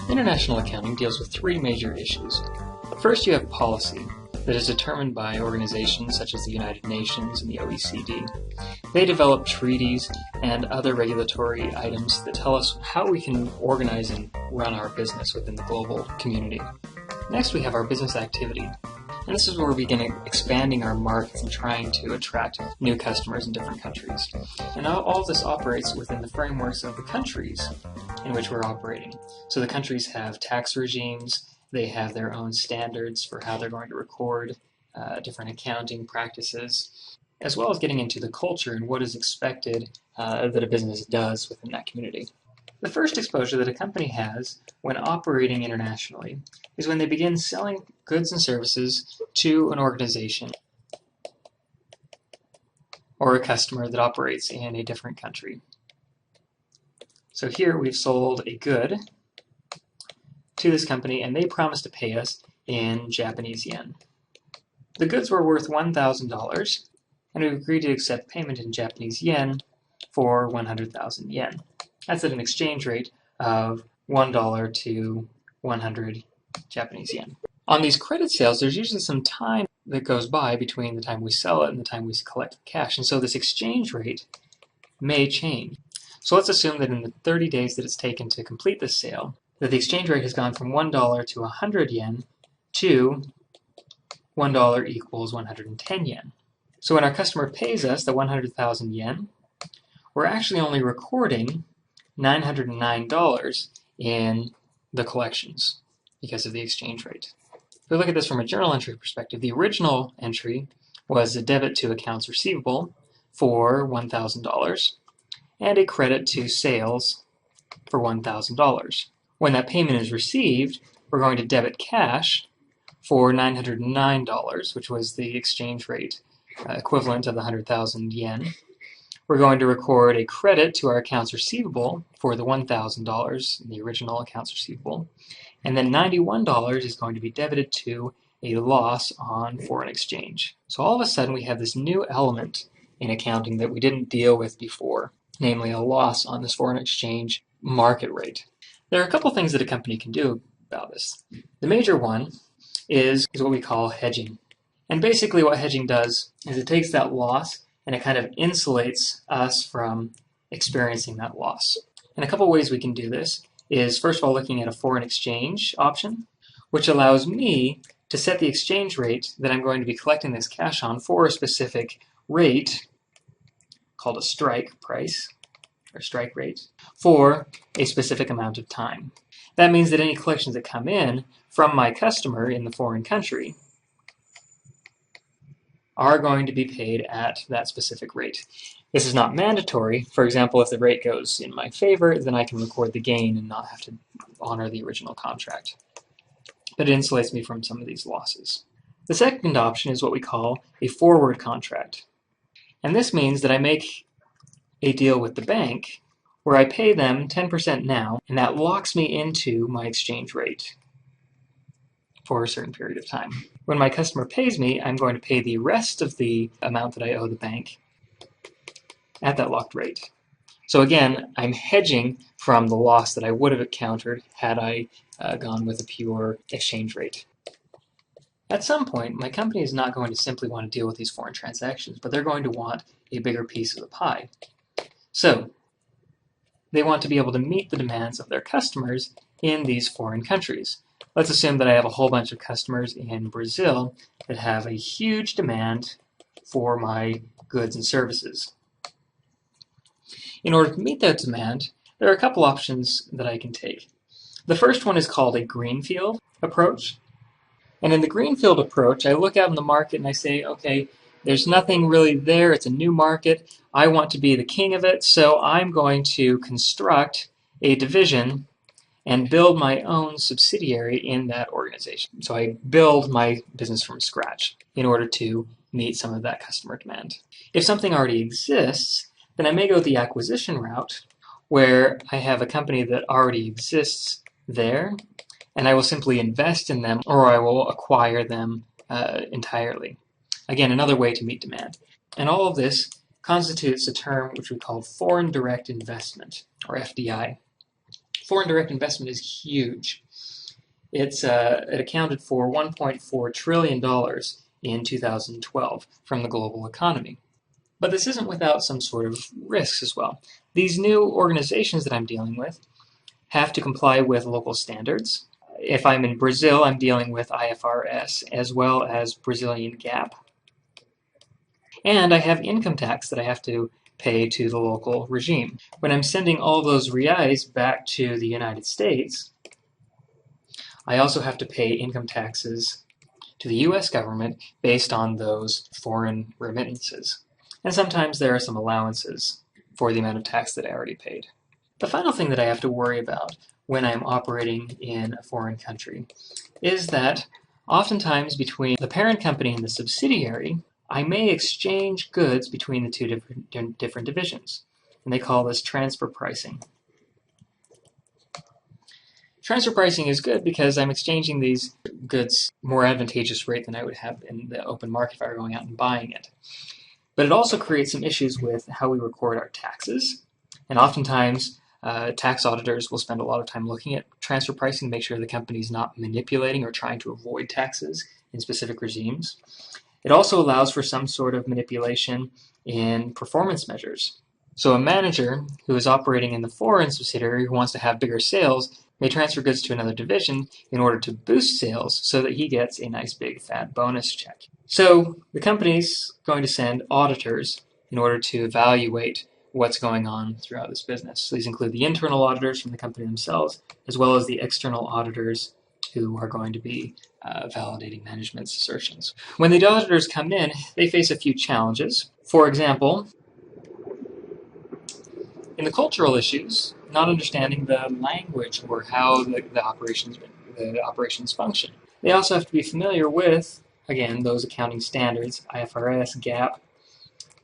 International accounting deals with three major issues. First, you have policy that is determined by organizations such as the United Nations and the OECD. They develop treaties and other regulatory items that tell us how we can organize and run our business within the global community. Next, we have our business activity. And this is where we begin expanding our markets and trying to attract new customers in different countries. And all of this operates within the frameworks of the countries in which we're operating. So the countries have tax regimes, they have their own standards for how they're going to record different accounting practices, as well as getting into the culture and what is expected that a business does within that community. The first exposure that a company has when operating internationally is when they begin selling goods and services to an organization or a customer that operates in a different country. So here we've sold a good to this company and they promised to pay us in Japanese yen. The goods were worth $1,000 and we agreed to accept payment in Japanese yen for 100,000 yen. That's at an exchange rate of $1 to 100 Japanese yen. On these credit sales, there's usually some time that goes by between the time we sell it and the time we collect the cash. And so this exchange rate may change. So let's assume that in the 30 days that it's taken to complete this sale, that the exchange rate has gone from $1 to 100 yen to $1 equals 110 yen. So when our customer pays us the 100,000 yen, we're actually only recording $909 in the collections because of the exchange rate. If we look at this from a journal entry perspective, the original entry was a debit to accounts receivable for $1,000 and a credit to sales for $1,000. When that payment is received, we're going to debit cash for $909, which was the exchange rate equivalent of the 100,000 yen. We're going to record a credit to our accounts receivable for the $1,000 in the original accounts receivable. And then $91 is going to be debited to a loss on foreign exchange. So all of a sudden we have this new element in accounting that we didn't deal with before, namely a loss on this foreign exchange market rate. There are a couple things that a company can do about this. The major one is what we call hedging. And basically what hedging does is it takes that loss and it kind of insulates us from experiencing that loss. And a couple ways we can do this is, first of all, looking at a foreign exchange option, which allows me to set the exchange rate that I'm going to be collecting this cash on for a specific rate, called a strike price, or strike rate, for a specific amount of time. That means that any collections that come in from my customer in the foreign country are going to be paid at that specific rate. This is not mandatory. For example, if the rate goes in my favor, then I can record the gain and not have to honor the original contract. But it insulates me from some of these losses. The second option is what we call a forward contract. And this means that I make a deal with the bank where I pay them 10% now, and that locks me into my exchange rate for a certain period of time. When my customer pays me, I'm going to pay the rest of the amount that I owe the bank at that locked rate. So again, I'm hedging from the loss that I would have encountered had I gone with a pure exchange rate. At some point, my company is not going to simply want to deal with these foreign transactions, but they're going to want a bigger piece of the pie. So they want to be able to meet the demands of their customers in these foreign countries. Let's assume that I have a whole bunch of customers in Brazil that have a huge demand for my goods and services. In order to meet that demand, there are a couple options that I can take. The first one is called a Greenfield Approach. And in the Greenfield Approach, I look out in the market and I say, okay, there's nothing really there. It's a new market. I want to be the king of it, so I'm going to construct a division and build my own subsidiary in that organization. So I build my business from scratch in order to meet some of that customer demand. If something already exists, then I may go the acquisition route where I have a company that already exists there, and I will simply invest in them or I will acquire them entirely. Again, another way to meet demand. And all of this constitutes a term which we call foreign direct investment, or FDI. Foreign direct investment is huge. It accounted for $1.4 trillion in 2012 from the global economy. But this isn't without some sort of risks as well. These new organizations that I'm dealing with have to comply with local standards. If I'm in Brazil, I'm dealing with IFRS as well as Brazilian GAAP. And I have income tax that I have to pay to the local regime. When I'm sending all those reais back to the United States, I also have to pay income taxes to the US government based on those foreign remittances. And sometimes there are some allowances for the amount of tax that I already paid. The final thing that I have to worry about when I'm operating in a foreign country is that oftentimes between the parent company and the subsidiary, I may exchange goods between the two different divisions. And they call this transfer pricing. Transfer pricing is good because I'm exchanging these goods more advantageous rate than I would have in the open market if I were going out and buying it. But it also creates some issues with how we record our taxes. And oftentimes, tax auditors will spend a lot of time looking at transfer pricing to make sure the company is not manipulating or trying to avoid taxes in specific regimes. It also allows for some sort of manipulation in performance measures. So a manager who is operating in the foreign subsidiary who wants to have bigger sales may transfer goods to another division in order to boost sales so that he gets a nice big fat bonus check. So the company's going to send auditors in order to evaluate what's going on throughout this business. So these include the internal auditors from the company themselves, as well as the external auditors who are going to be validating management's assertions. When the auditors come in, they face a few challenges. For example, in the cultural issues, not understanding the language or how the operations function. They also have to be familiar with, again, those accounting standards, IFRS, GAAP,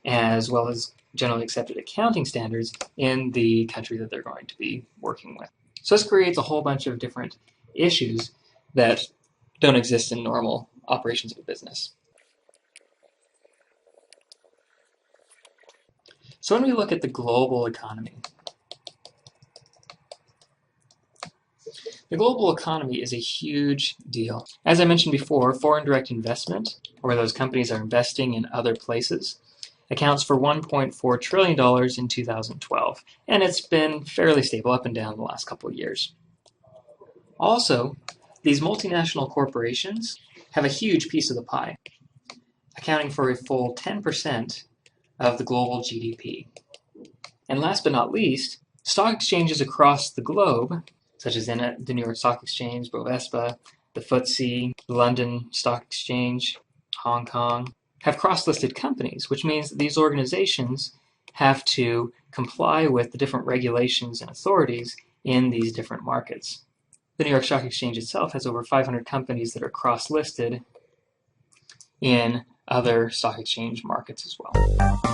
as well as generally accepted accounting standards in the country that they're going to be working with. So this creates a whole bunch of different issues that don't exist in normal operations of a business. So when we look at the global economy, the global economy is a huge deal. As I mentioned before, foreign direct investment, where those companies are investing in other places, accounts for $1.4 trillion in 2012, and it's been fairly stable up and down the last couple of years. Also, these multinational corporations have a huge piece of the pie, accounting for a full 10% of the global GDP. And last but not least, stock exchanges across the globe, such as the New York Stock Exchange, Bovespa, the FTSE, the London Stock Exchange, Hong Kong, have cross-listed companies, which means that these organizations have to comply with the different regulations and authorities in these different markets. The New York Stock Exchange itself has over 500 companies that are cross-listed in other stock exchange markets as well.